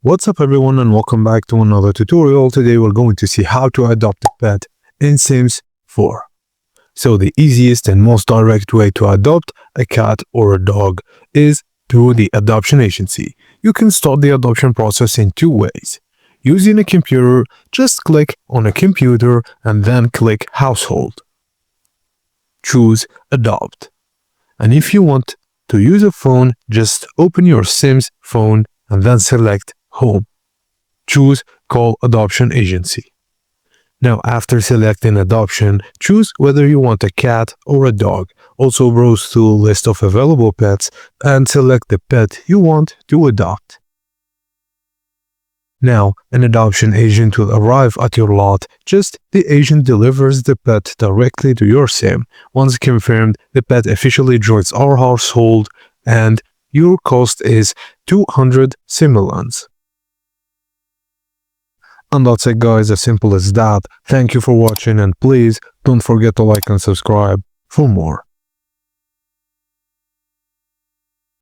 What's up everyone and welcome back to another tutorial. Today we're going to see how to adopt a pet in Sims 4. So the easiest and most direct way to adopt a cat or a dog is through the adoption agency. You can start the adoption process in two ways. Using a computer, just click on a computer and then click household. Choose adopt. And if you want to use a phone, just open your Sims phone and then select home. Choose call adoption agency. Now after selecting adoption, choose whether you want a cat or a dog. Also browse through a list of available pets and select the pet you want to adopt. Now an adoption agent will arrive at your lot. The agent delivers the pet directly to your Sim. Once confirmed, the pet officially joins our household and your cost is 200 simoleons. And that's it guys, as simple as that. Thank you for watching and please don't forget to like and subscribe for more.